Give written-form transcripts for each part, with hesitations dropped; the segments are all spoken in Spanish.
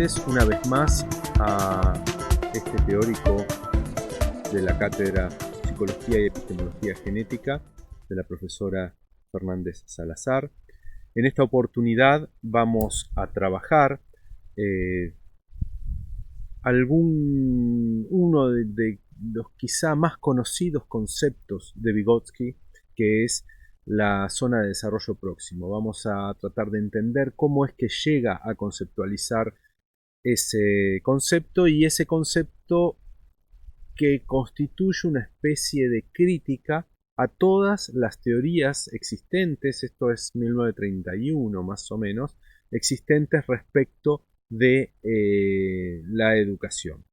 ustedes una vez más a este teórico de la cátedra Psicología y Epistemología Genética de la profesora Fernández Salazar. En esta oportunidad vamos a trabajar uno de los quizá más conocidos conceptos de Vygotsky, que es la zona de desarrollo próximo. Vamos a tratar de entender cómo es que llega a conceptualizar ese concepto, y ese concepto que constituye una especie de crítica a todas las teorías existentes, esto es 1931 más o menos, existentes respecto de la educación.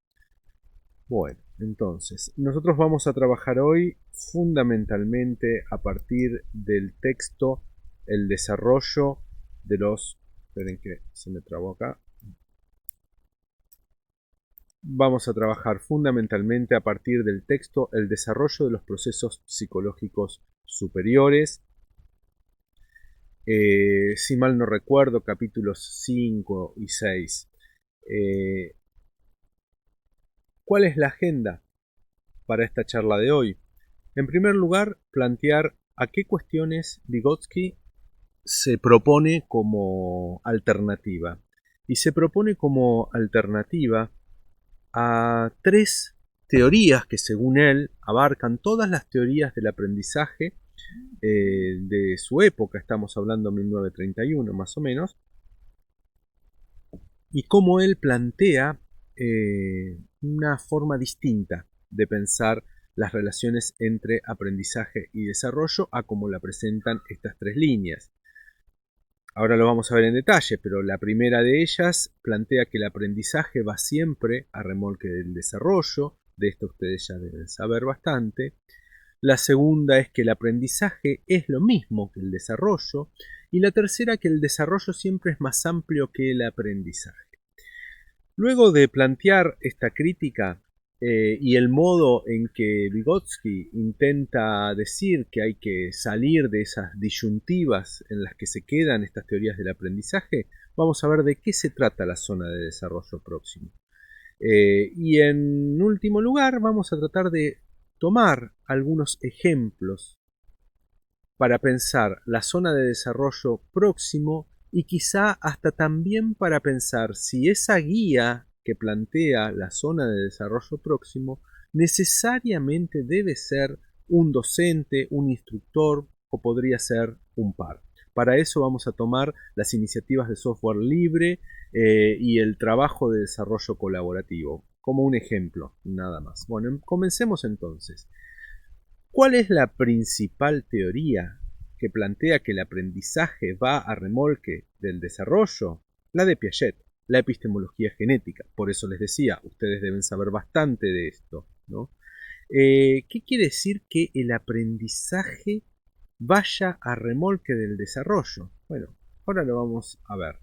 Bueno, entonces, nosotros vamos a trabajar hoy fundamentalmente a partir del texto El desarrollo de los... Esperen que se me trabó acá. Vamos a trabajar fundamentalmente a partir del texto El desarrollo de los procesos psicológicos superiores. Si mal no recuerdo, capítulos 5 y 6. ¿Cuál es la agenda para esta charla de hoy? En primer lugar, plantear a qué cuestiones Vygotsky se propone como alternativa. Y se propone como alternativa a tres teorías que, según él, abarcan todas las teorías del aprendizaje de su época. Estamos hablando de 1931 más o menos, y cómo él plantea una forma distinta de pensar las relaciones entre aprendizaje y desarrollo a como la presentan estas tres líneas. Ahora lo vamos a ver en detalle, pero la primera de ellas plantea que el aprendizaje va siempre a remolque del desarrollo. De esto ustedes ya deben saber bastante. La segunda es que el aprendizaje es lo mismo que el desarrollo. Y la tercera, que el desarrollo siempre es más amplio que el aprendizaje. Luego de plantear esta crítica y el modo en que Vygotsky intenta decir que hay que salir de esas disyuntivas en las que se quedan estas teorías del aprendizaje, vamos a ver de qué se trata la zona de desarrollo próximo. Y en último lugar, vamos a tratar de tomar algunos ejemplos para pensar la zona de desarrollo próximo, y quizá hasta también para pensar si esa guía que plantea la zona de desarrollo próximo necesariamente debe ser un docente, un instructor, o podría ser un par. Para eso vamos a tomar las iniciativas de software libre y el trabajo de desarrollo colaborativo como un ejemplo, nada más. Bueno, comencemos entonces. ¿Cuál es la principal teoría que plantea que el aprendizaje va a remolque del desarrollo? La de Piaget, la epistemología genética. Por eso les decía, ustedes deben saber bastante de esto, ¿no? ¿Qué quiere decir que el aprendizaje vaya a remolque del desarrollo? Bueno, ahora lo vamos a ver.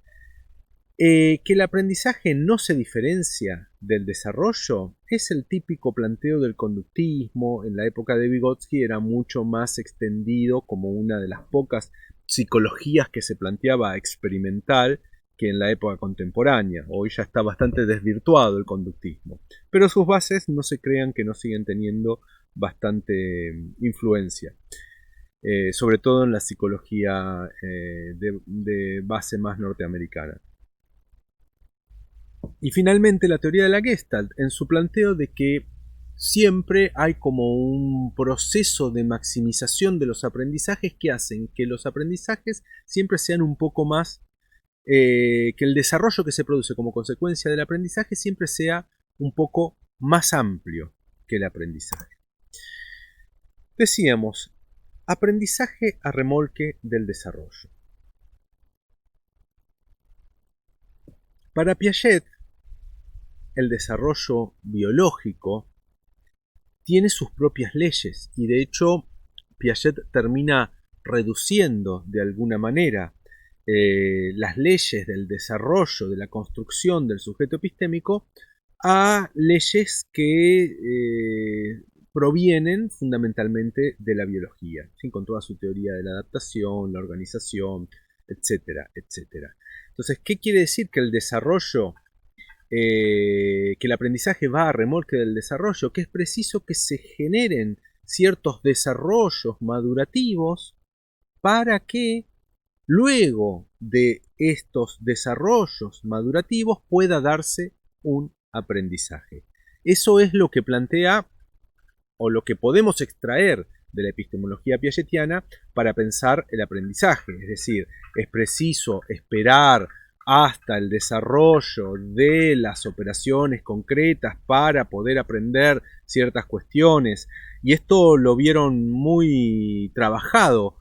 Que el aprendizaje no se diferencia del desarrollo es el típico planteo del conductismo. En la época de Vygotsky era mucho más extendido como una de las pocas psicologías que se planteaba experimental que en la época contemporánea. Hoy ya está bastante desvirtuado el conductismo, pero sus bases no se crean que no siguen teniendo bastante influencia. Sobre todo en la psicología de base más norteamericana. Y finalmente la teoría de la Gestalt, en su planteo de que siempre hay como un proceso de maximización de los aprendizajes que hacen que los aprendizajes siempre sean un poco más, que el desarrollo que se produce como consecuencia del aprendizaje siempre sea un poco más amplio que el aprendizaje. Decíamos, aprendizaje a remolque del desarrollo. Para Piaget, el desarrollo biológico tiene sus propias leyes, y de hecho Piaget termina reduciendo de alguna manera las leyes del desarrollo, de la construcción del sujeto epistémico, a leyes que provienen fundamentalmente de la biología, ¿sí? Con toda su teoría de la adaptación, la organización, etcétera, etcétera. Entonces, ¿qué quiere decir que el desarrollo que el aprendizaje va a remolque del desarrollo, que es preciso que se generen ciertos desarrollos madurativos para que luego de estos desarrollos madurativos pueda darse un aprendizaje. Eso es lo que plantea o lo que podemos extraer de la epistemología piagetiana para pensar el aprendizaje. Es decir, es preciso esperar hasta el desarrollo de las operaciones concretas para poder aprender ciertas cuestiones. Y esto lo vieron muy trabajado,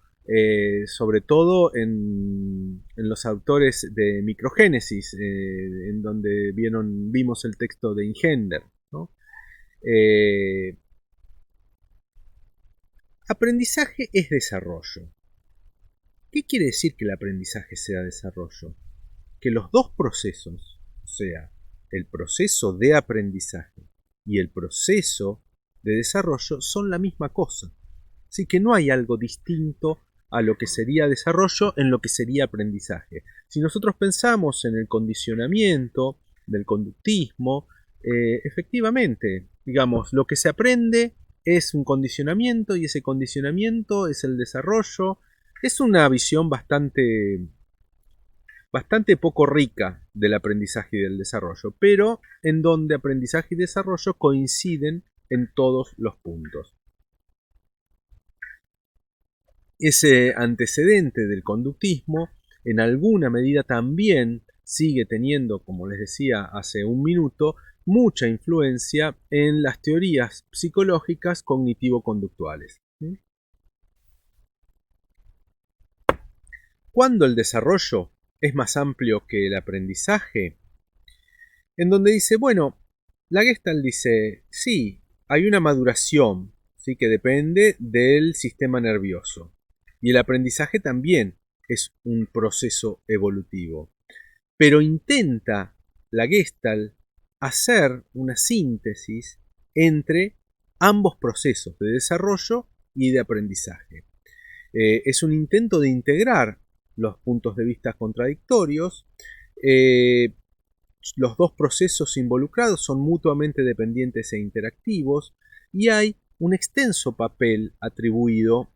sobre todo en los autores de Microgénesis, en donde vimos el texto de Engender, ¿no? Aprendizaje es desarrollo. ¿Qué quiere decir que el aprendizaje sea desarrollo? Que los dos procesos, o sea, el proceso de aprendizaje y el proceso de desarrollo, son la misma cosa. Así que no hay algo distinto a lo que sería desarrollo en lo que sería aprendizaje. Si nosotros pensamos en el condicionamiento del conductismo, efectivamente, digamos, lo que se aprende es un condicionamiento y ese condicionamiento es el desarrollo. Es una visión bastante poco rica del aprendizaje y del desarrollo, pero en donde aprendizaje y desarrollo coinciden en todos los puntos. Ese antecedente del conductismo en alguna medida también sigue teniendo, como les decía hace un minuto, mucha influencia en las teorías psicológicas cognitivo-conductuales. Cuando el desarrollo es más amplio que el aprendizaje, en donde dice, bueno, la Gestalt dice, sí, hay una maduración, ¿sí?, que depende del sistema nervioso. Y el aprendizaje también es un proceso evolutivo. Pero intenta la Gestalt hacer una síntesis entre ambos procesos de desarrollo y de aprendizaje. Es un intento de integrar los puntos de vista contradictorios. Los dos procesos involucrados son mutuamente dependientes e interactivos y hay un extenso papel atribuido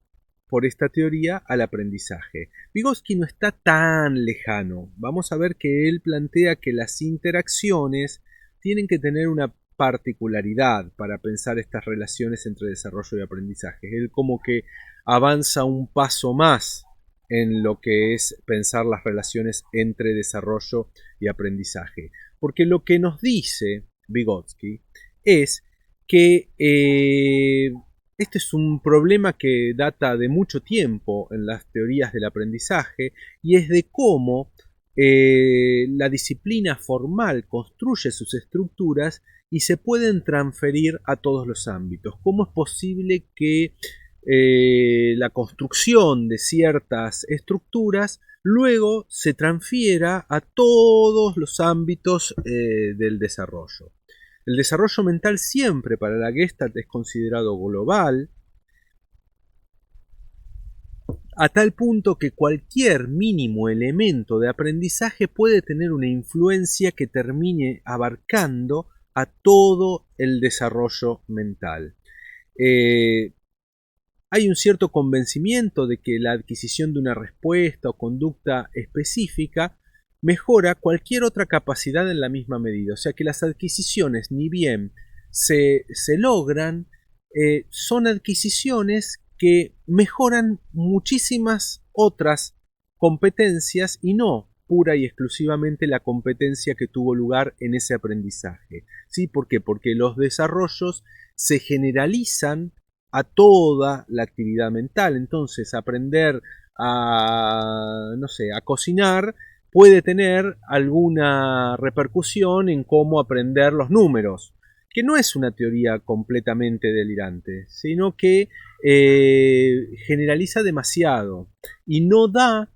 por esta teoría al aprendizaje. Vygotsky no está tan lejano. Vamos a ver que él plantea que las interacciones tienen que tener una particularidad para pensar estas relaciones entre desarrollo y aprendizaje. Él como que avanza un paso más en lo que es pensar las relaciones entre desarrollo y aprendizaje. Porque lo que nos dice Vygotsky es que este es un problema que data de mucho tiempo en las teorías del aprendizaje y es de cómo la disciplina formal construye sus estructuras y se pueden transferir a todos los ámbitos. ¿Cómo es posible que la construcción de ciertas estructuras luego se transfiera a todos los ámbitos del desarrollo? El desarrollo mental siempre para la Gestalt es considerado global, a tal punto que cualquier mínimo elemento de aprendizaje puede tener una influencia que termine abarcando a todo el desarrollo mental. Hay un cierto convencimiento de que la adquisición de una respuesta o conducta específica mejora cualquier otra capacidad en la misma medida. O sea que las adquisiciones, ni bien se logran, son adquisiciones que mejoran muchísimas otras competencias y no pura y exclusivamente la competencia que tuvo lugar en ese aprendizaje. ¿Sí? ¿Por qué? Porque los desarrollos se generalizan a toda la actividad mental. Entonces, aprender a, no sé, a cocinar puede tener alguna repercusión en cómo aprender los números, que no es una teoría completamente delirante, sino que generaliza demasiado y no da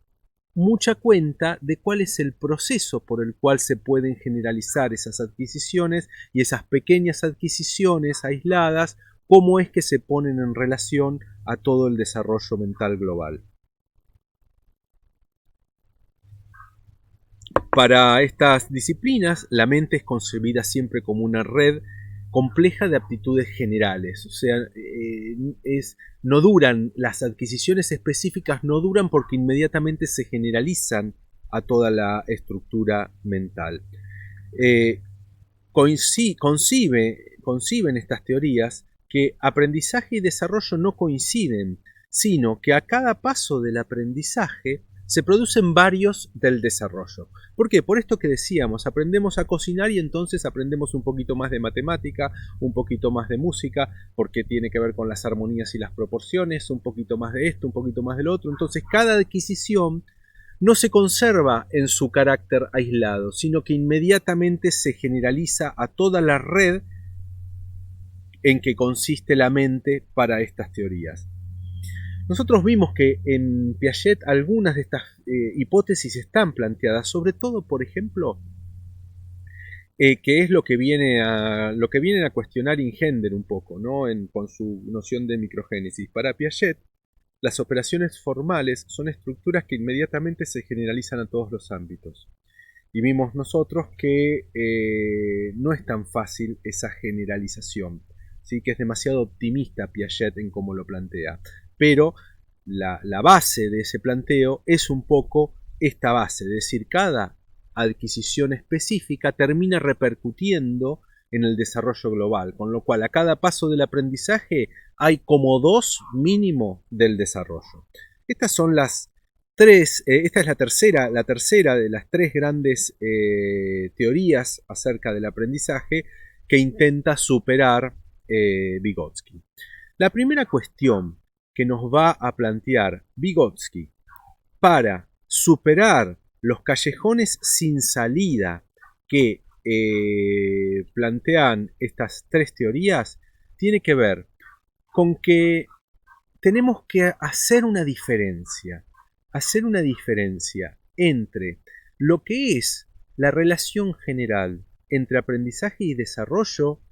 mucha cuenta de cuál es el proceso por el cual se pueden generalizar esas adquisiciones y esas pequeñas adquisiciones aisladas, cómo es que se ponen en relación a todo el desarrollo mental global. Para estas disciplinas, la mente es concebida siempre como una red compleja de aptitudes generales, o sea, no duran, las adquisiciones específicas no duran porque inmediatamente se generalizan a toda la estructura mental. Conciben estas teorías que aprendizaje y desarrollo no coinciden, sino que a cada paso del aprendizaje se producen varios del desarrollo. ¿Por qué? Por esto que decíamos, aprendemos a cocinar y entonces aprendemos un poquito más de matemática, un poquito más de música, porque tiene que ver con las armonías y las proporciones, un poquito más de esto, un poquito más del otro. Entonces cada adquisición no se conserva en su carácter aislado, sino que inmediatamente se generaliza a toda la red en que consiste la mente para estas teorías. Nosotros vimos que en Piaget algunas de estas hipótesis están planteadas, sobre todo, por ejemplo, que es lo que vienen a cuestionar Engender un poco, ¿no? Con su noción de microgénesis. Para Piaget, las operaciones formales son estructuras que inmediatamente se generalizan a todos los ámbitos. Y vimos nosotros que no es tan fácil esa generalización, ¿sí? Que es demasiado optimista Piaget en cómo lo plantea. Pero la base de ese planteo es un poco esta base, es decir, cada adquisición específica termina repercutiendo en el desarrollo global, con lo cual a cada paso del aprendizaje hay como dos mínimo del desarrollo. Estas son las tres, esta es la tercera de las tres grandes teorías acerca del aprendizaje que intenta superar Vygotsky. La primera cuestión que nos va a plantear Vygotsky para superar los callejones sin salida que plantean estas tres teorías tiene que ver con que tenemos que hacer una diferencia entre lo que es la relación general entre aprendizaje y desarrollo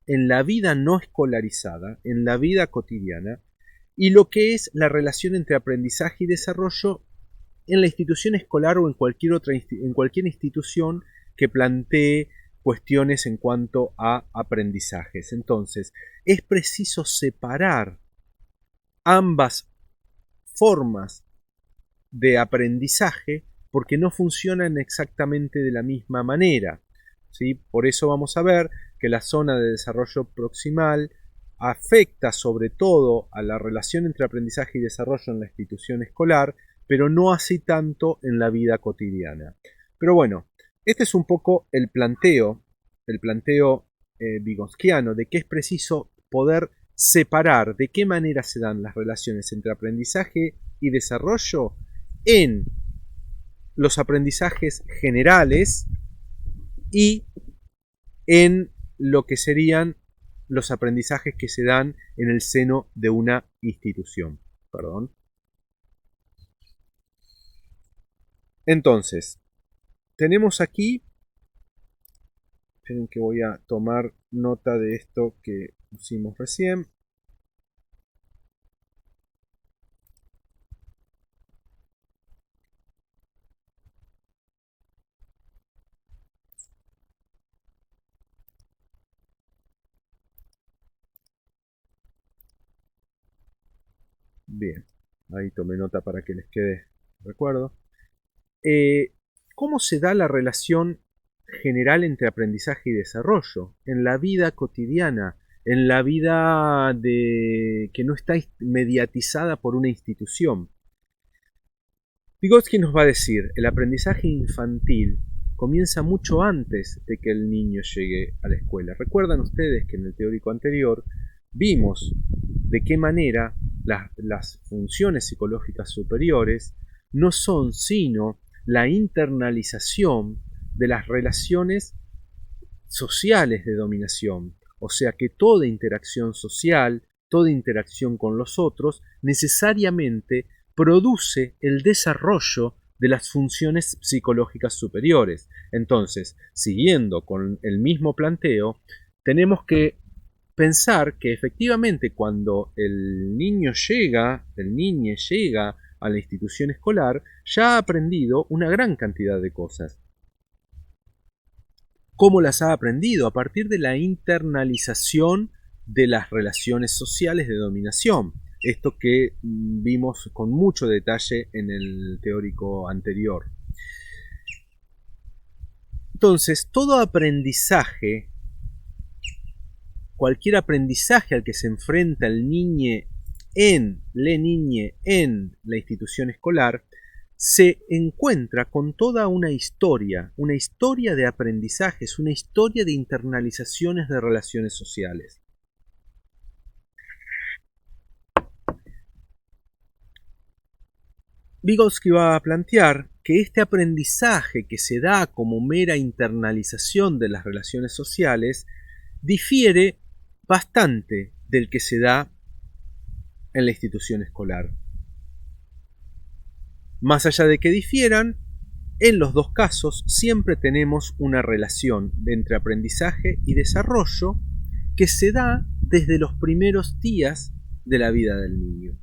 en la vida no escolarizada, en la vida cotidiana, y lo que es la relación entre aprendizaje y desarrollo en la institución escolar o en cualquier institución que plantee cuestiones en cuanto a aprendizajes. Entonces, es preciso separar ambas formas de aprendizaje porque no funcionan exactamente de la misma manera, ¿sí? Por eso vamos a ver que la zona de desarrollo proximal afecta sobre todo a la relación entre aprendizaje y desarrollo en la institución escolar, pero no así tanto en la vida cotidiana. Pero bueno, este es un poco el planteo vygotskiano de que es preciso poder separar de qué manera se dan las relaciones entre aprendizaje y desarrollo en los aprendizajes generales y en lo que serían los aprendizajes que se dan en el seno de una institución. Perdón. Entonces, tenemos aquí, esperen que voy a tomar nota de esto que pusimos recién. Bien, ahí tomé nota para que les quede recuerdo. ¿Cómo se da la relación general entre aprendizaje y desarrollo en la vida cotidiana, en la vida que no está mediatizada por una institución? Vygotsky nos va a decir, el aprendizaje infantil comienza mucho antes de que el niño llegue a la escuela. Recuerdan ustedes que en el teórico anterior vimos de qué manera las funciones psicológicas superiores no son sino la internalización de las relaciones sociales de dominación. O sea que toda interacción social, toda interacción con los otros, necesariamente produce el desarrollo de las funciones psicológicas superiores. Entonces, siguiendo con el mismo planteo, tenemos que pensar que efectivamente cuando el niño llega a la institución escolar, ya ha aprendido una gran cantidad de cosas. ¿Cómo las ha aprendido? A partir de la internalización de las relaciones sociales de dominación. Esto que vimos con mucho detalle en el teórico anterior. Entonces, todo aprendizaje, cualquier aprendizaje al que se enfrenta el niño en la institución escolar, se encuentra con toda una historia de aprendizajes, una historia de internalizaciones de relaciones sociales. Vygotsky va a plantear que este aprendizaje que se da como mera internalización de las relaciones sociales difiere bastante del que se da en la institución escolar. Más allá de que difieran, en los dos casos siempre tenemos una relación entre aprendizaje y desarrollo que se da desde los primeros días de la vida del niño.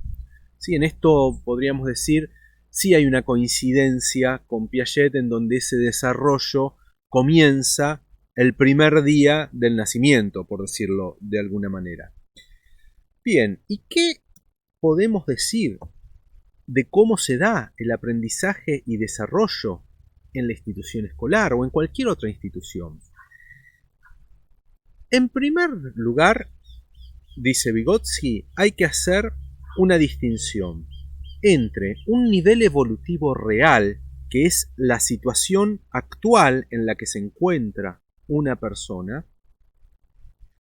Sí, en esto podríamos decir, sí hay una coincidencia con Piaget en donde ese desarrollo comienza el primer día del nacimiento, por decirlo de alguna manera. Bien, ¿y qué podemos decir de cómo se da el aprendizaje y desarrollo en la institución escolar o en cualquier otra institución? En primer lugar, dice Vygotsky, hay que hacer una distinción entre un nivel evolutivo real, que es la situación actual en la que se encuentra una persona,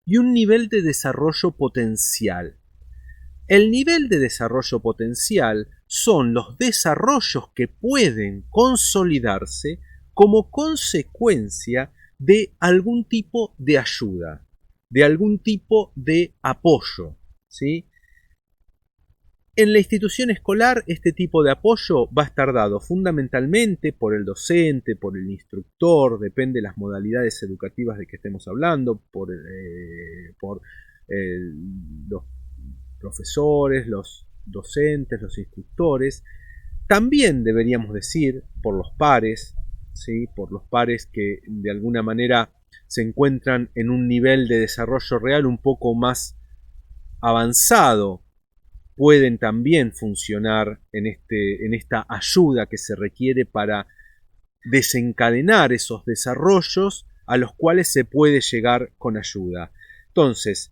y un nivel de desarrollo potencial. El nivel de desarrollo potencial son los desarrollos que pueden consolidarse como consecuencia de algún tipo de ayuda, de algún tipo de apoyo, ¿sí? En la institución escolar este tipo de apoyo va a estar dado fundamentalmente por el docente, por el instructor, depende de las modalidades educativas de que estemos hablando, por los profesores, los docentes, los instructores. También deberíamos decir por los pares, ¿sí? Por los pares que de alguna manera se encuentran en un nivel de desarrollo real un poco más avanzado, pueden también funcionar en esta ayuda que se requiere para desencadenar esos desarrollos a los cuales se puede llegar con ayuda. Entonces,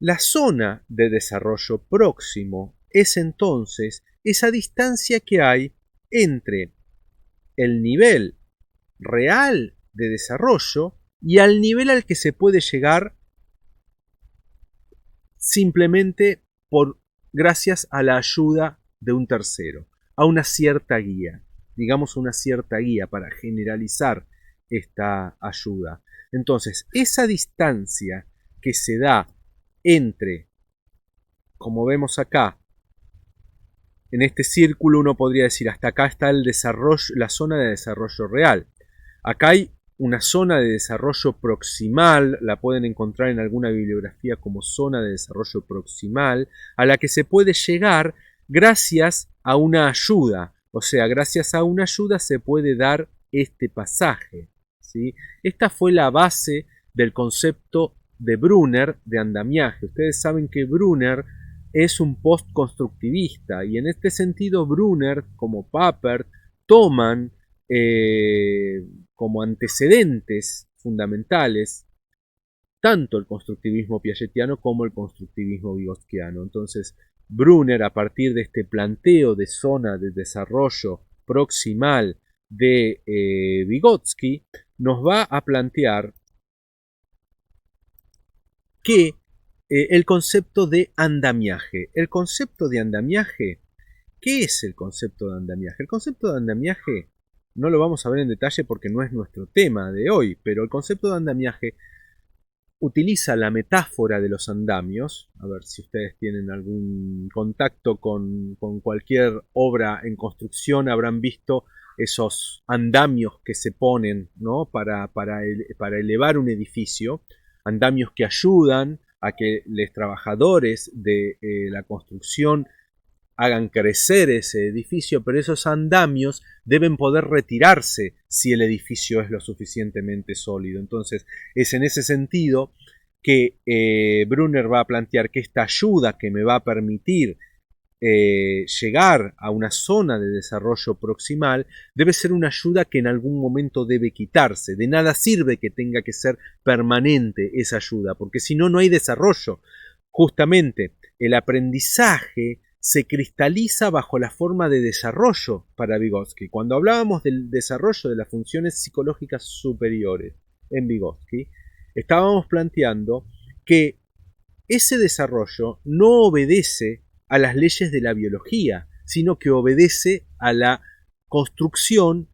la zona de desarrollo próximo es entonces esa distancia que hay entre el nivel real de desarrollo y al nivel al que se puede llegar simplemente gracias a la ayuda de un tercero, a una cierta guía, digamos una cierta guía para generalizar esta ayuda. Entonces, esa distancia que se da entre, como vemos acá, en este círculo uno podría decir, hasta acá está el desarrollo, la zona de desarrollo real. Acá hay una zona de desarrollo proximal, la pueden encontrar en alguna bibliografía como zona de desarrollo proximal, a la que se puede llegar gracias a una ayuda. O sea, gracias a una ayuda se puede dar este pasaje, ¿sí? Esta fue la base del concepto de Brunner de andamiaje. Ustedes saben que Brunner es un postconstructivista y en este sentido Brunner como Papert toman como antecedentes fundamentales tanto el constructivismo piagetiano como el constructivismo vygotskiano. Entonces, Brunner, a partir de este planteo de zona de desarrollo proximal de Vygotsky, nos va a plantear que el concepto de andamiaje. El concepto de andamiaje, ¿qué es el concepto de andamiaje? El concepto de andamiaje no lo vamos a ver en detalle porque no es nuestro tema de hoy, pero el concepto de andamiaje utiliza la metáfora de los andamios. A ver si ustedes tienen algún contacto con cualquier obra en construcción, habrán visto esos andamios que se ponen, ¿no? para elevar un edificio, andamios que ayudan a que los trabajadores de la construcción hagan crecer ese edificio, pero esos andamios deben poder retirarse si el edificio es lo suficientemente sólido. Entonces, es en ese sentido que Brunner va a plantear que esta ayuda que me va a permitir llegar a una zona de desarrollo proximal debe ser una ayuda que en algún momento debe quitarse. De nada sirve que tenga que ser permanente esa ayuda, porque si no, no hay desarrollo. Justamente el aprendizaje se cristaliza bajo la forma de desarrollo para Vygotsky. Cuando hablábamos del desarrollo de las funciones psicológicas superiores en Vygotsky, estábamos planteando que ese desarrollo no obedece a las leyes de la biología, sino que obedece a la construcción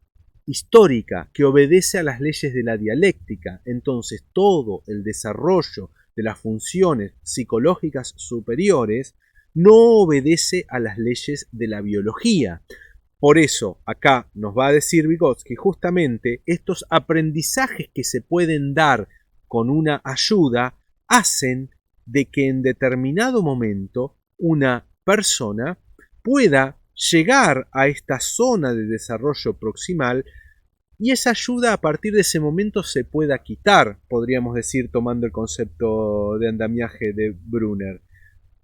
histórica, que obedece a las leyes de la dialéctica. Entonces, todo el desarrollo de las funciones psicológicas superiores no obedece a las leyes de la biología. Por eso, acá nos va a decir Vygotsky, justamente estos aprendizajes que se pueden dar con una ayuda hacen de que en determinado momento una persona pueda llegar a esta zona de desarrollo proximal y esa ayuda a partir de ese momento se pueda quitar, podríamos decir, tomando el concepto de andamiaje de Brunner.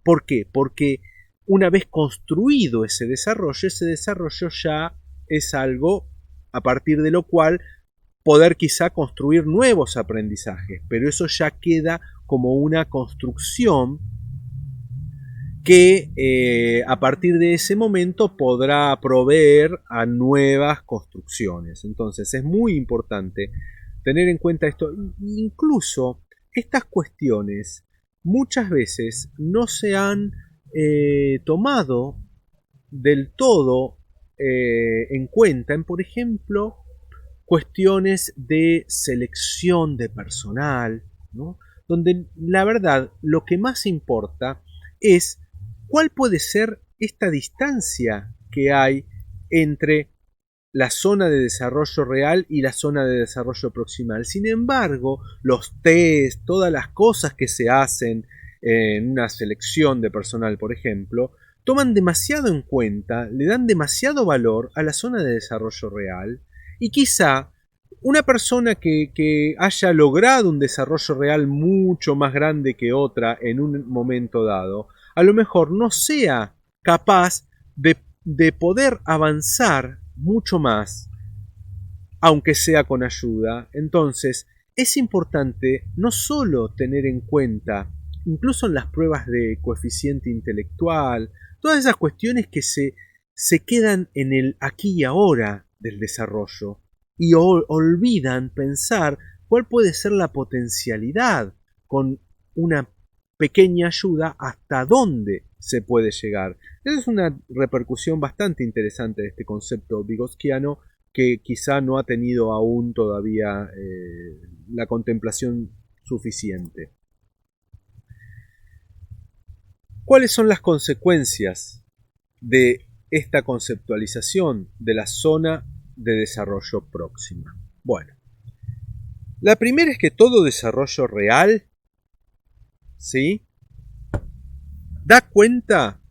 ¿Por qué? Porque una vez construido ese desarrollo ya es algo a partir de lo cual poder quizá construir nuevos aprendizajes, pero eso ya queda como una construcción que a partir de ese momento podrá proveer a nuevas construcciones. Entonces es muy importante tener en cuenta esto. Incluso estas cuestiones muchas veces no se han tomado del todo en cuenta en, por ejemplo, cuestiones de selección de personal, ¿no? Donde la verdad lo que más importa es cuál puede ser esta distancia que hay entre la zona de desarrollo real y la zona de desarrollo proximal. Sin embargo, los test, todas las cosas que se hacen en una selección de personal, por ejemplo, toman demasiado en cuenta, le dan demasiado valor a la zona de desarrollo real y quizá una persona que haya logrado un desarrollo real mucho más grande que otra en un momento dado, a lo mejor no sea capaz de poder avanzar mucho más, aunque sea con ayuda. Entonces, es importante no solo tener en cuenta, incluso en las pruebas de coeficiente intelectual, todas esas cuestiones que se quedan en el aquí y ahora del desarrollo y olvidan pensar cuál puede ser la potencialidad con una pequeña ayuda, hasta dónde se puede llegar. Esa es una repercusión bastante interesante de este concepto vygotskiano que quizá no ha tenido aún todavía la contemplación suficiente. ¿Cuáles son las consecuencias de esta conceptualización de la zona de desarrollo próxima? Bueno, la primera es que todo desarrollo real, ¿sí?, da cuenta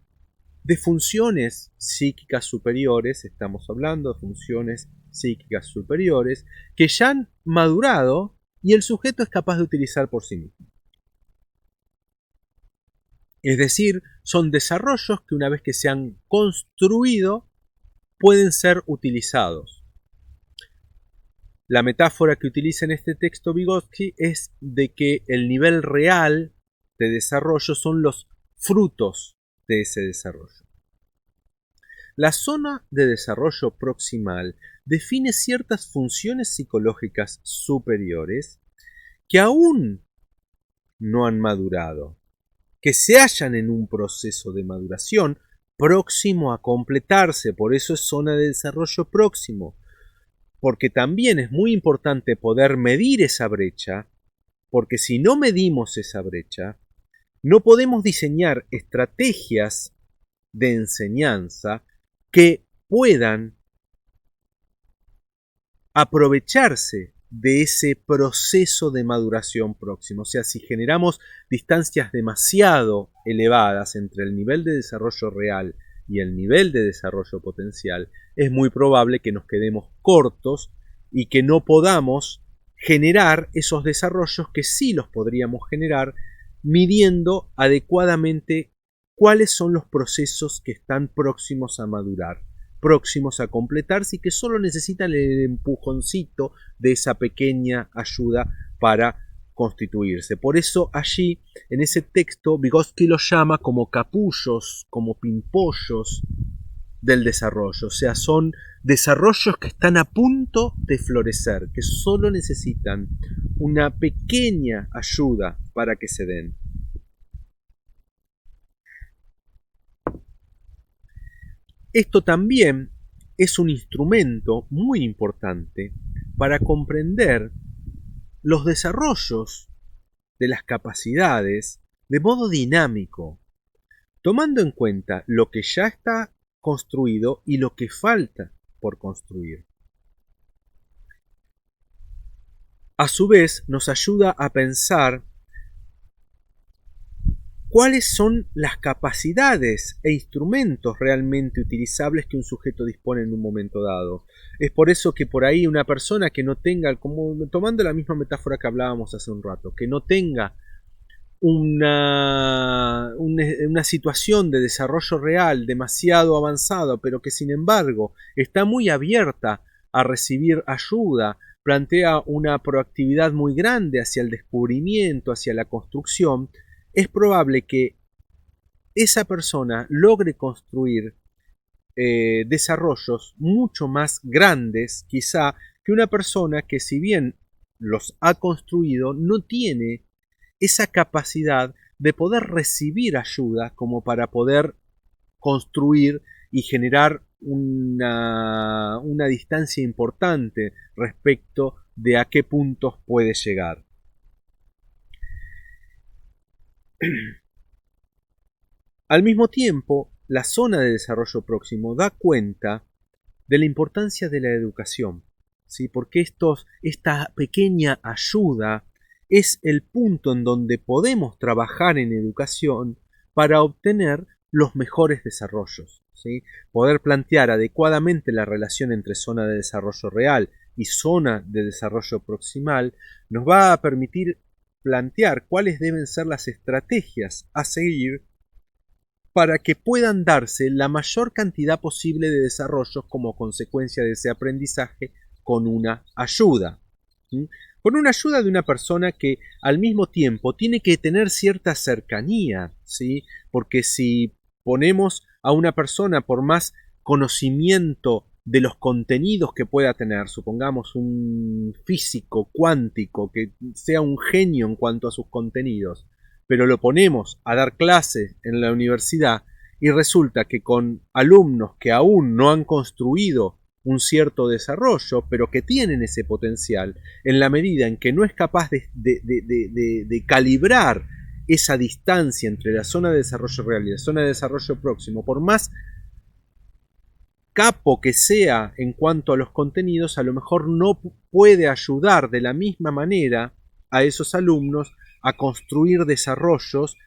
de funciones psíquicas superiores, estamos hablando de funciones psíquicas superiores, que ya han madurado y el sujeto es capaz de utilizar por sí mismo. Es decir, son desarrollos que una vez que se han construido pueden ser utilizados. La metáfora que utiliza en este texto Vygotsky es de que el nivel real de desarrollo son los frutos de ese desarrollo. La zona de desarrollo proximal define ciertas funciones psicológicas superiores que aún no han madurado, que se hallan en un proceso de maduración próximo a completarse, por eso es zona de desarrollo próximo, porque también es muy importante poder medir esa brecha, porque si no medimos esa brecha, no podemos diseñar estrategias de enseñanza que puedan aprovecharse de ese proceso de maduración próximo. O sea, si generamos distancias demasiado elevadas entre el nivel de desarrollo real y el nivel de desarrollo potencial, es muy probable que nos quedemos cortos y que no podamos generar esos desarrollos que sí los podríamos generar midiendo adecuadamente cuáles son los procesos que están próximos a madurar, próximos a completarse y que solo necesitan el empujoncito de esa pequeña ayuda para constituirse. Por eso allí, en ese texto, Vygotsky los llama como capullos, como pimpollos del desarrollo. O sea, son desarrollos que están a punto de florecer, que solo necesitan una pequeña ayuda para que se den. Esto también es un instrumento muy importante para comprender los desarrollos de las capacidades de modo dinámico, tomando en cuenta lo que ya está construido y lo que falta por construir. A su vez, nos ayuda a pensar cuáles son las capacidades e instrumentos realmente utilizables que un sujeto dispone en un momento dado. Es por eso que por ahí una persona que no tenga, como tomando la misma metáfora que hablábamos hace un rato, que no tenga una situación de desarrollo real demasiado avanzado, pero que sin embargo está muy abierta a recibir ayuda, plantea una proactividad muy grande hacia el descubrimiento, hacia la construcción, es probable que esa persona logre construir desarrollos mucho más grandes, quizá, que una persona que si bien los ha construido, no tiene esa capacidad de poder recibir ayuda como para poder construir y generar una distancia importante respecto de a qué puntos puede llegar. Al mismo tiempo, la zona de desarrollo próximo da cuenta de la importancia de la educación, ¿sí? Porque esta pequeña ayuda es el punto en donde podemos trabajar en educación para obtener los mejores desarrollos, ¿sí? Poder plantear adecuadamente la relación entre zona de desarrollo real y zona de desarrollo proximal nos va a permitir plantear cuáles deben ser las estrategias a seguir para que puedan darse la mayor cantidad posible de desarrollos como consecuencia de ese aprendizaje con una ayuda. ¿Sí? Con una ayuda de una persona que al mismo tiempo tiene que tener cierta cercanía, ¿sí? Porque si ponemos a una persona por más conocimiento de los contenidos que pueda tener, supongamos un físico cuántico que sea un genio en cuanto a sus contenidos, pero lo ponemos a dar clases en la universidad y resulta que con alumnos que aún no han construido un cierto desarrollo, pero que tienen ese potencial, en la medida en que no es capaz de calibrar esa distancia entre la zona de desarrollo real y la zona de desarrollo próximo, por más capo que sea en cuanto a los contenidos, a lo mejor no puede ayudar de la misma manera a esos alumnos a construir desarrollos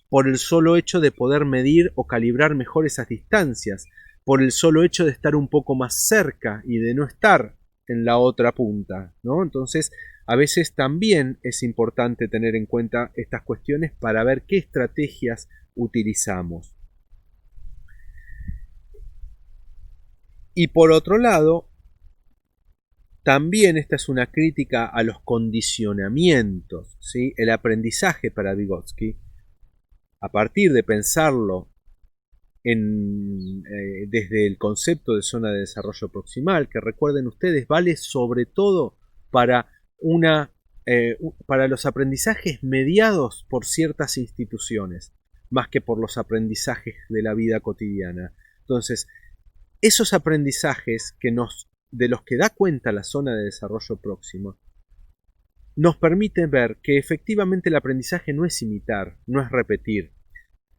por el solo hecho de poder medir o calibrar mejor esas distancias, por el solo hecho de estar un poco más cerca y de no estar en la otra punta, ¿no? Entonces, a veces también es importante tener en cuenta estas cuestiones para ver qué estrategias utilizamos. Y por otro lado, también esta es una crítica a los condicionamientos, ¿sí? El aprendizaje para Vygotsky, a partir de pensarlo desde el concepto de zona de desarrollo proximal, que recuerden ustedes, vale sobre todo para, para los aprendizajes mediados por ciertas instituciones, más que por los aprendizajes de la vida cotidiana. Entonces, esos aprendizajes de los que da cuenta la zona de desarrollo próximo nos permiten ver que efectivamente el aprendizaje no es imitar, no es repetir,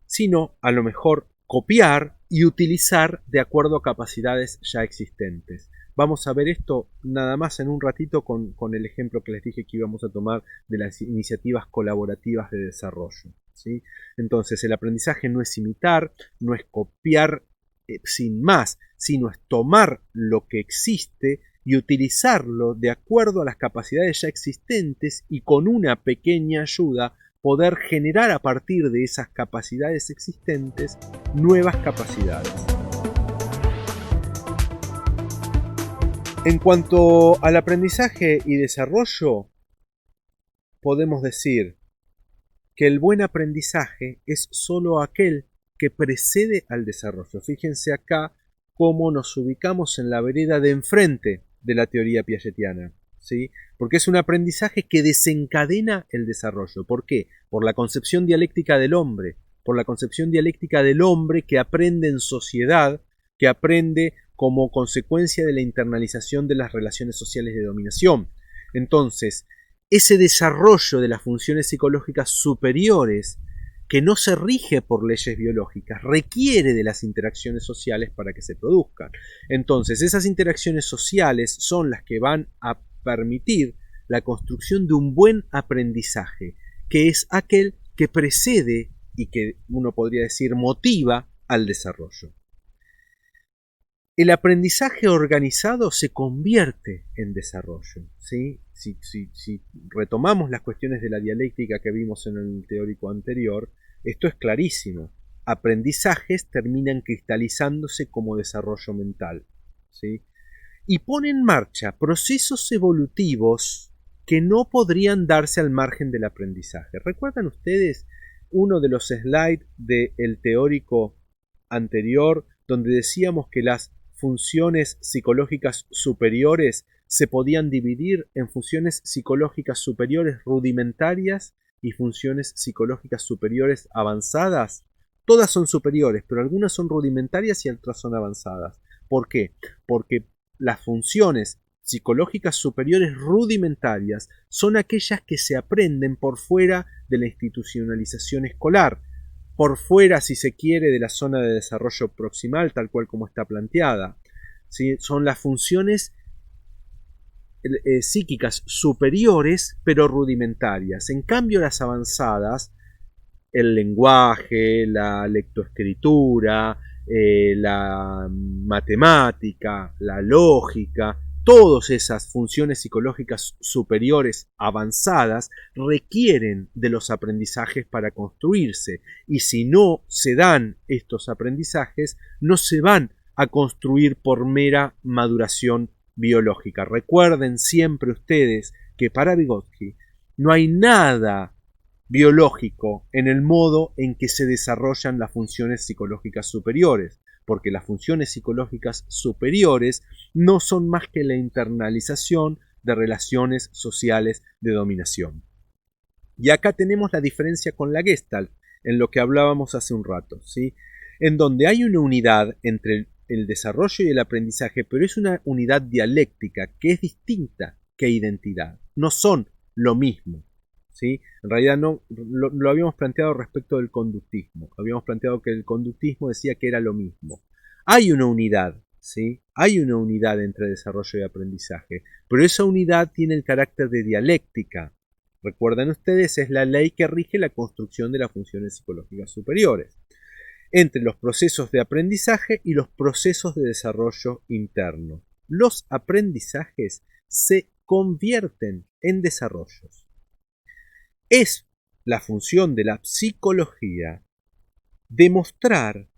sino a lo mejor copiar y utilizar de acuerdo a capacidades ya existentes. Vamos a ver esto nada más en un ratito con el ejemplo que les dije que íbamos a tomar de las iniciativas colaborativas de desarrollo, ¿sí? Entonces el aprendizaje no es imitar, no es copiar sin más, sino es tomar lo que existe y utilizarlo de acuerdo a las capacidades ya existentes y con una pequeña ayuda poder generar a partir de esas capacidades existentes nuevas capacidades. En cuanto al aprendizaje y desarrollo, podemos decir que el buen aprendizaje es solo aquel que precede al desarrollo. Fíjense acá cómo nos ubicamos en la vereda de enfrente de la teoría piagetiana, ¿sí? Porque es un aprendizaje que desencadena el desarrollo. ¿Por qué? Por la concepción dialéctica del hombre, por la concepción dialéctica del hombre que aprende en sociedad, que aprende como consecuencia de la internalización de las relaciones sociales de dominación. Entonces, ese desarrollo de las funciones psicológicas superiores, que no se rige por leyes biológicas, requiere de las interacciones sociales para que se produzcan. Entonces, esas interacciones sociales son las que van a permitir la construcción de un buen aprendizaje, que es aquel que precede y que uno podría decir motiva al desarrollo. El aprendizaje organizado se convierte en desarrollo, ¿sí? Si retomamos las cuestiones de la dialéctica que vimos en el teórico anterior, esto es clarísimo. Aprendizajes terminan cristalizándose como desarrollo mental, ¿sí? Y pone en marcha procesos evolutivos que no podrían darse al margen del aprendizaje. ¿Recuerdan ustedes uno de los slides del teórico anterior donde decíamos que las funciones psicológicas superiores se podían dividir en funciones psicológicas superiores rudimentarias y funciones psicológicas superiores avanzadas? Todas son superiores, pero algunas son rudimentarias y otras son avanzadas. ¿Por qué? Porque las funciones psicológicas superiores rudimentarias son aquellas que se aprenden por fuera de la institucionalización escolar, por fuera, si se quiere, de la zona de desarrollo proximal, tal cual como está planteada. ¿Sí? Son las funciones psíquicas superiores, pero rudimentarias. En cambio, las avanzadas, el lenguaje, la lectoescritura, la matemática, la lógica, todas esas funciones psicológicas superiores avanzadas requieren de los aprendizajes para construirse, y si no se dan estos aprendizajes, no se van a construir por mera maduración biológica. Recuerden siempre ustedes que para Vygotsky no hay nada biológico en el modo en que se desarrollan las funciones psicológicas superiores, porque las funciones psicológicas superiores no son más que la internalización de relaciones sociales de dominación. Y acá tenemos la diferencia con la Gestalt, en lo que hablábamos hace un rato, ¿sí? En donde hay una unidad entre el desarrollo y el aprendizaje, pero es una unidad dialéctica que es distinta que identidad. No son lo mismo, ¿sí? En realidad no lo habíamos planteado respecto del conductismo. Habíamos planteado que el conductismo decía que era lo mismo. Hay una unidad, ¿sí? Hay una unidad entre desarrollo y aprendizaje, pero esa unidad tiene el carácter de dialéctica. Recuerdan ustedes, es la ley que rige la construcción de las funciones psicológicas superiores entre los procesos de aprendizaje y los procesos de desarrollo interno. Los aprendizajes se convierten en desarrollos. Es la función de la psicología demostrar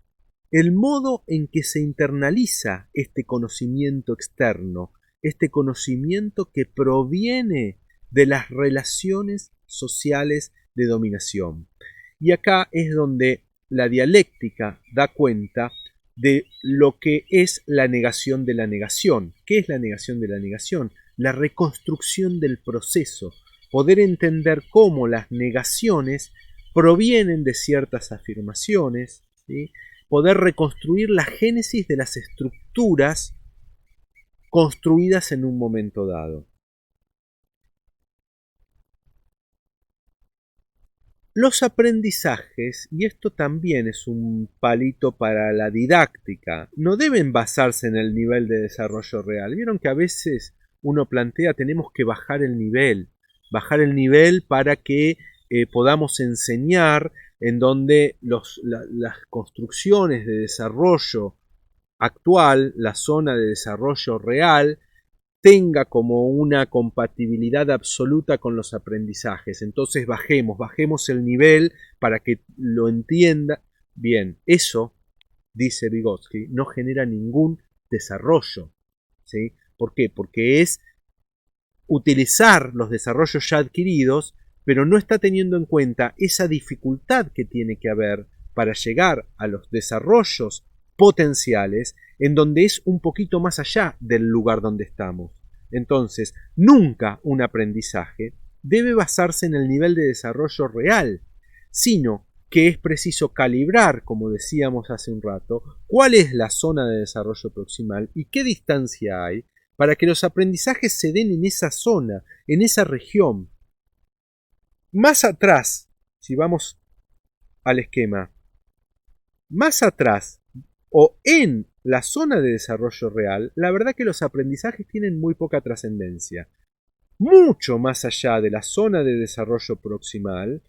el modo en que se internaliza este conocimiento externo, este conocimiento que proviene de las relaciones sociales de dominación. Y acá es donde la dialéctica da cuenta de lo que es la negación de la negación. ¿Qué es la negación de la negación? La reconstrucción del proceso. Poder entender cómo las negaciones provienen de ciertas afirmaciones, ¿sí? Poder reconstruir la génesis de las estructuras construidas en un momento dado. Los aprendizajes, y esto también es un palito para la didáctica, no deben basarse en el nivel de desarrollo real. Vieron que a veces uno plantea tenemos que bajar el nivel para que podamos enseñar, en donde las construcciones de desarrollo actual, la zona de desarrollo real, tenga como una compatibilidad absoluta con los aprendizajes. Entonces bajemos el nivel para que lo entienda. Bien, eso, dice Vygotsky, no genera ningún desarrollo. ¿Sí? ¿Por qué? Porque es utilizar los desarrollos ya adquiridos, pero no está teniendo en cuenta esa dificultad que tiene que haber para llegar a los desarrollos potenciales en donde es un poquito más allá del lugar donde estamos. Entonces, nunca un aprendizaje debe basarse en el nivel de desarrollo real, sino que es preciso calibrar, como decíamos hace un rato, cuál es la zona de desarrollo proximal y qué distancia hay para que los aprendizajes se den en esa zona, en esa región. Más atrás, si vamos al esquema, más atrás o en la zona de desarrollo real, la verdad que los aprendizajes tienen muy poca trascendencia. Mucho más allá de la zona de desarrollo proximal,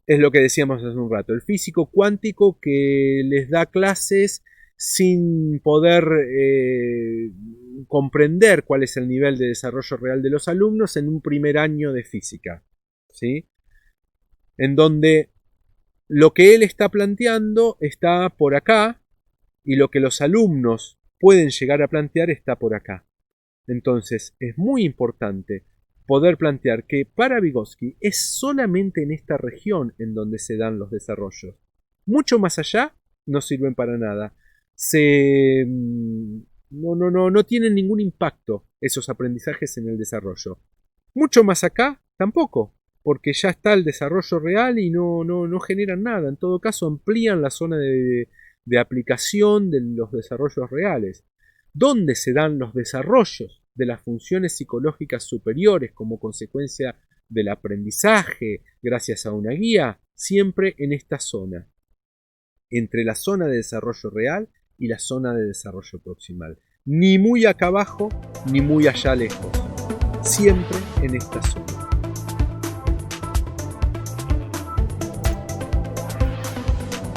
es lo que decíamos hace un rato, el físico cuántico que les da clases sin poder comprender cuál es el nivel de desarrollo real de los alumnos en un primer año de física, ¿sí? En donde lo que él está planteando está por acá y lo que los alumnos pueden llegar a plantear está por acá. Entonces es muy importante poder plantear que para Vygotsky es solamente en esta región en donde se dan los desarrollos. Mucho más allá no sirven para nada. No tienen ningún impacto esos aprendizajes en el desarrollo. Mucho más acá tampoco, porque ya está el desarrollo real y no generan nada. En todo caso amplían la zona de aplicación de los desarrollos reales. ¿Dónde se dan los desarrollos de las funciones psicológicas superiores como consecuencia del aprendizaje gracias a una guía? Siempre en esta zona, entre la zona de desarrollo real y la zona de desarrollo proximal. Ni muy acá abajo, ni muy allá lejos. Siempre en esta zona.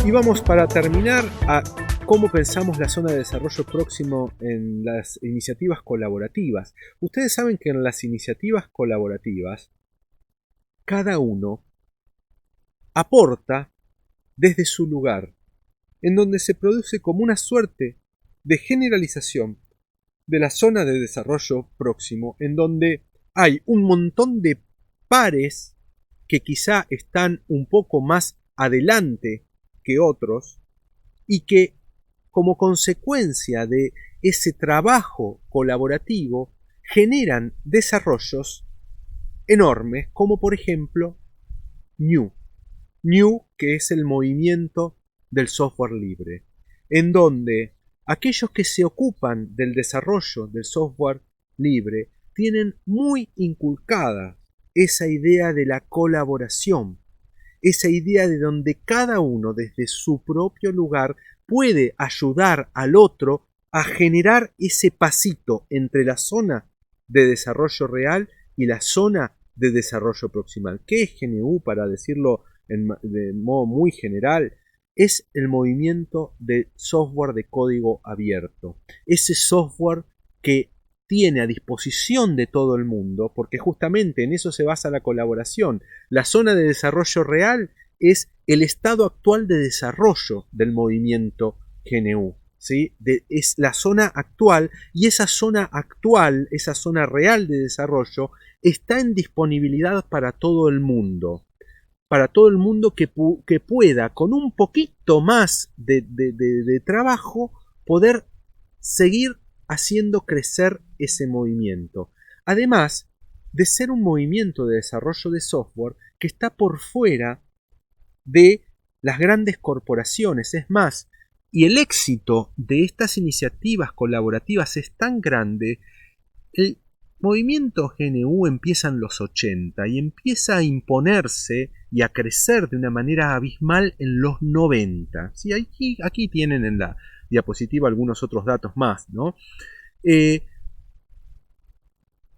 Y vamos para terminar a cómo pensamos la zona de desarrollo próximo en las iniciativas colaborativas. Ustedes saben que en las iniciativas colaborativas cada uno aporta desde su lugar, en donde se produce como una suerte de generalización de la zona de desarrollo próximo, en donde hay un montón de pares que quizá están un poco más adelante que otros y que como consecuencia de ese trabajo colaborativo generan desarrollos enormes como por ejemplo New. New, que es el movimiento del software libre, en donde aquellos que se ocupan del desarrollo del software libre tienen muy inculcada esa idea de la colaboración, esa idea de donde cada uno desde su propio lugar puede ayudar al otro a generar ese pasito entre la zona de desarrollo real y la zona de desarrollo proximal. ¿Qué es GNU, para decirlo de modo muy general? Es el movimiento de software de código abierto. Ese software que tiene a disposición de todo el mundo, porque justamente en eso se basa la colaboración. La zona de desarrollo real es el estado actual de desarrollo del movimiento GNU. ¿Sí? Es la zona actual, y esa zona actual, esa zona real de desarrollo, está en disponibilidad para todo el mundo. Para todo el mundo que pueda, con un poquito más de trabajo, poder seguir haciendo crecer ese movimiento. Además de ser un movimiento de desarrollo de software que está por fuera de las grandes corporaciones. Es más, y el éxito de estas iniciativas colaborativas es tan grande, el movimiento GNU empieza en los 80 y empieza a imponerse y a crecer de una manera abismal en los 90. ¿Sí? Aquí tienen en la diapositiva algunos otros datos más, ¿no?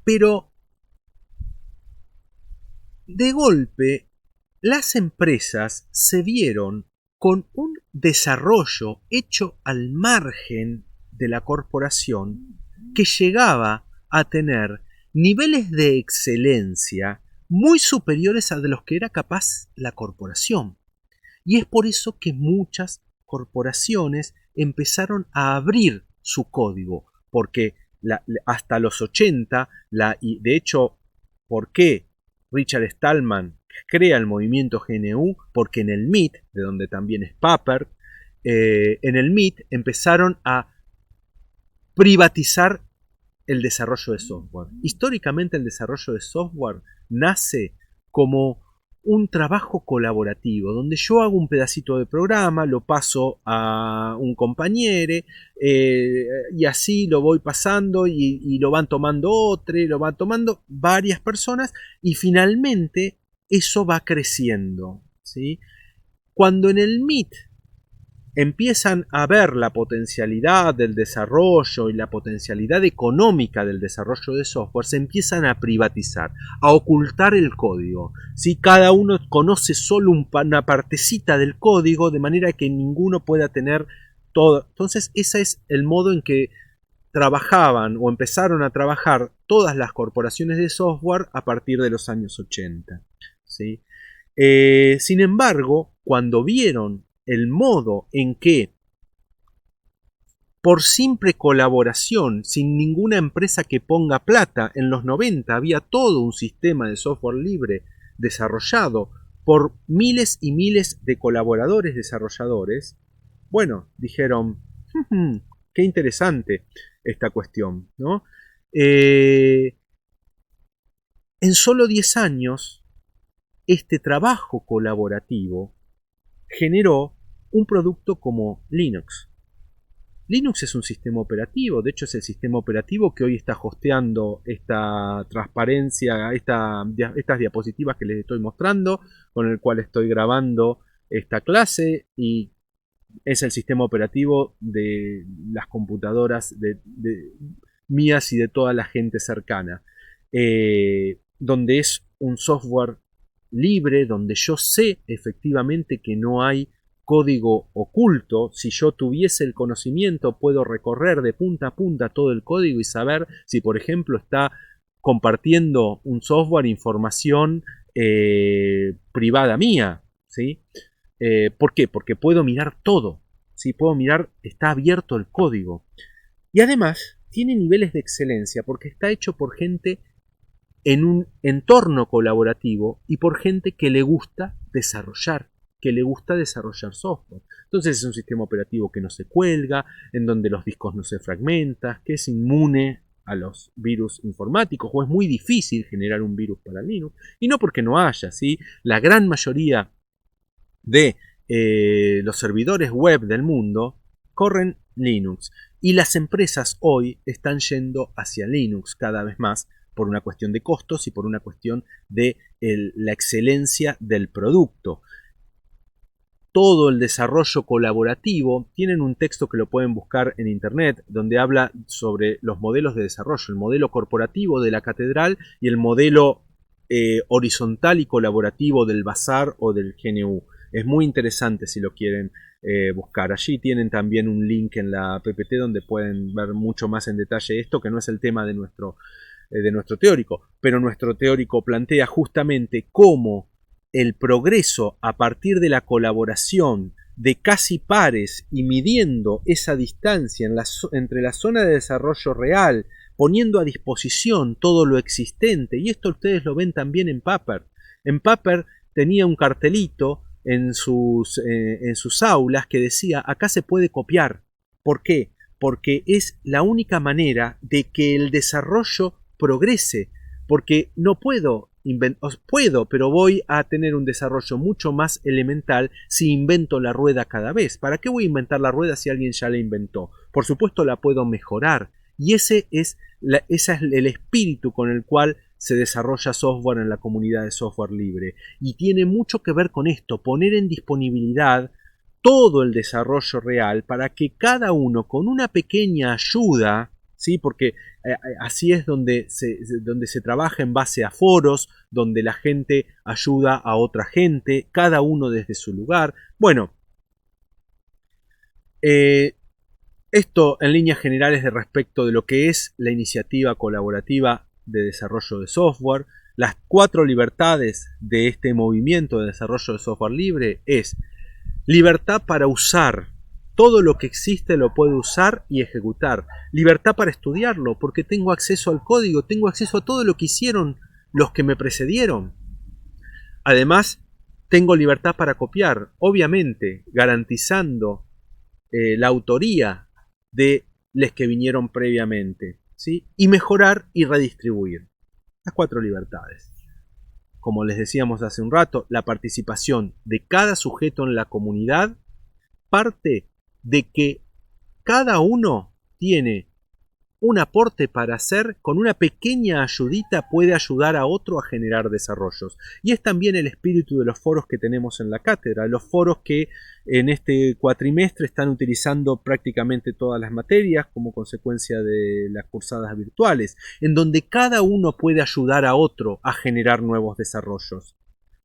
Pero de golpe las empresas se vieron con un desarrollo hecho al margen de la corporación que llegaba a tener niveles de excelencia muy superiores a de los que era capaz la corporación. Y es por eso que muchas corporaciones empezaron a abrir su código, porque hasta los 80, y de hecho, ¿por qué Richard Stallman crea el movimiento GNU? Porque en el MIT, de donde también es Papert, en el MIT empezaron a privatizar el desarrollo de software. Históricamente el desarrollo de software nace como un trabajo colaborativo, donde yo hago un pedacito de programa, lo paso a un compañero y así lo voy pasando y lo van tomando otro, lo van tomando varias personas y finalmente eso va creciendo, ¿sí? Cuando en el MIT empiezan a ver la potencialidad del desarrollo y la potencialidad económica del desarrollo de software, se empiezan a privatizar, a ocultar el código. ¿Sí? Cada uno conoce solo una partecita del código, de manera que ninguno pueda tener todo. Entonces, ese es el modo en que trabajaban o empezaron a trabajar todas las corporaciones de software a partir de los años 80. ¿Sí? Sin embargo, cuando vieron el modo en que por simple colaboración, sin ninguna empresa que ponga plata, en los 90 había todo un sistema de software libre desarrollado por miles y miles de colaboradores desarrolladores, bueno, dijeron, qué interesante esta cuestión, ¿no? En solo 10 años, este trabajo colaborativo generó un producto como Linux. Linux es un sistema operativo, de hecho es el sistema operativo que hoy está hosteando esta transparencia, estas diapositivas que les estoy mostrando, con el cual estoy grabando esta clase, y es el sistema operativo de las computadoras de mías y de toda la gente cercana, donde es un software libre, donde yo sé efectivamente que no hay código oculto. Si yo tuviese el conocimiento, puedo recorrer de punta a punta todo el código y saber si, por ejemplo, está compartiendo un software información privada mía, ¿sí? ¿Por qué? Porque puedo mirar todo, ¿sí? Puedo mirar, está abierto el código. Y además tiene niveles de excelencia porque está hecho por gente en un entorno colaborativo y por gente que le gusta desarrollar, software. Entonces es un sistema operativo que no se cuelga, en donde los discos no se fragmentan, que es inmune a los virus informáticos, o es muy difícil generar un virus para Linux, y no porque no haya, ¿sí? La gran mayoría de los servidores web del mundo corren Linux, y las empresas hoy están yendo hacia Linux cada vez más, por una cuestión de costos y por una cuestión de la excelencia del producto. Todo el desarrollo colaborativo, tienen un texto que lo pueden buscar en internet, donde habla sobre los modelos de desarrollo, el modelo corporativo de la catedral y el modelo horizontal y colaborativo del Bazar o del GNU. Es muy interesante si lo quieren buscar. Allí tienen también un link en la PPT donde pueden ver mucho más en detalle esto, que no es el tema de nuestro teórico, pero nuestro teórico plantea justamente cómo el progreso a partir de la colaboración de casi pares y midiendo esa distancia entre la zona de desarrollo real, poniendo a disposición todo lo existente, y esto ustedes lo ven también en Papert. En Papert tenía un cartelito en sus aulas que decía: acá se puede copiar. ¿Por qué? Porque es la única manera de que el desarrollo progrese, porque no puedo pero voy a tener un desarrollo mucho más elemental si invento la rueda cada vez. ¿Para qué voy a inventar la rueda si alguien ya la inventó? Por supuesto la puedo mejorar, y ese es el espíritu con el cual se desarrolla software en la comunidad de software libre, y tiene mucho que ver con esto, poner en disponibilidad todo el desarrollo real para que cada uno, con una pequeña ayuda, ¿sí? Porque así es donde se trabaja en base a foros, donde la gente ayuda a otra gente, cada uno desde su lugar. Bueno, Esto en líneas generales de respecto de lo que es la iniciativa colaborativa de desarrollo de software. Las 4 libertades de este movimiento de desarrollo de software libre es libertad para usar. Todo lo que existe lo puedo usar y ejecutar. Libertad para estudiarlo, porque tengo acceso al código, tengo acceso a todo lo que hicieron los que me precedieron. Además, tengo libertad para copiar, obviamente garantizando la autoría de los que vinieron previamente, ¿sí? Y mejorar y redistribuir. Las 4 libertades. Como les decíamos hace un rato, la participación de cada sujeto en la comunidad parte de que cada uno tiene un aporte para hacer, con una pequeña ayudita puede ayudar a otro a generar desarrollos. Y es también el espíritu de los foros que tenemos en la cátedra, los foros que en este cuatrimestre están utilizando prácticamente todas las materias como consecuencia de las cursadas virtuales, en donde cada uno puede ayudar a otro a generar nuevos desarrollos.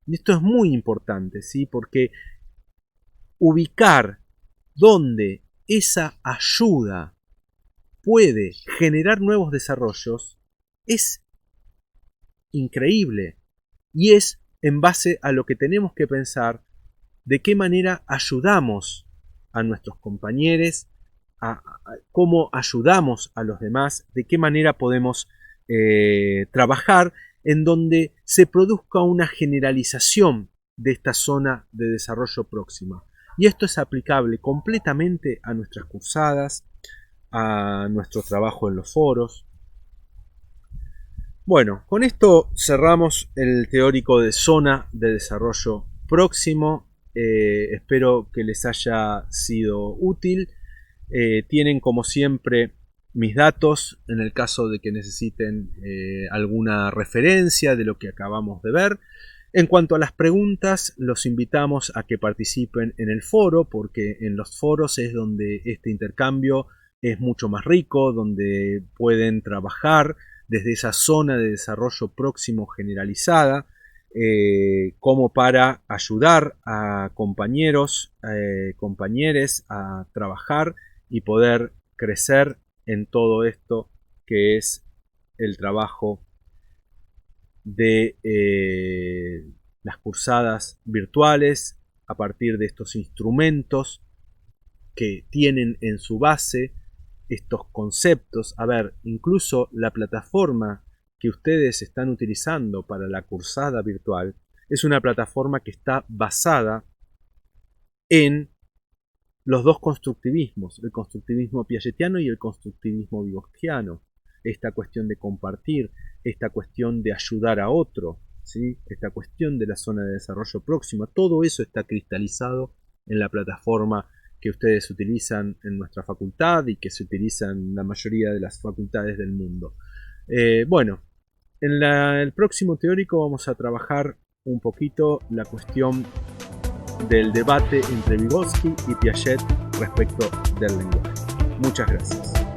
Y esto es muy importante, ¿sí? Porque ubicar dónde esa ayuda puede generar nuevos desarrollos es increíble, y es en base a lo que tenemos que pensar de qué manera ayudamos a nuestros compañeros, cómo ayudamos a los demás, de qué manera podemos trabajar en donde se produzca una generalización de esta zona de desarrollo próxima. Y esto es aplicable completamente a nuestras cursadas, a nuestro trabajo en los foros. Bueno, con esto cerramos el teórico de zona de desarrollo próximo. Espero que les haya sido útil. Tienen como siempre mis datos en el caso de que necesiten alguna referencia de lo que acabamos de ver. En cuanto a las preguntas, los invitamos a que participen en el foro, porque en los foros es donde este intercambio es mucho más rico, donde pueden trabajar desde esa zona de desarrollo próximo generalizada, como para ayudar a compañeros, compañeres a trabajar y poder crecer en todo esto que es el trabajo de las cursadas virtuales a partir de estos instrumentos que tienen en su base estos conceptos. A ver, incluso la plataforma que ustedes están utilizando para la cursada virtual es una plataforma que está basada en los dos constructivismos, el constructivismo piagetiano y el constructivismo vygotskiano. Esta cuestión de compartir, esta cuestión de ayudar a otro, ¿sí? Esta cuestión de la zona de desarrollo próxima, todo eso está cristalizado en la plataforma que ustedes utilizan en nuestra facultad y que se utiliza en la mayoría de las facultades del mundo. Bueno, en el próximo teórico vamos a trabajar un poquito la cuestión del debate entre Vygotsky y Piaget respecto del lenguaje. Muchas gracias.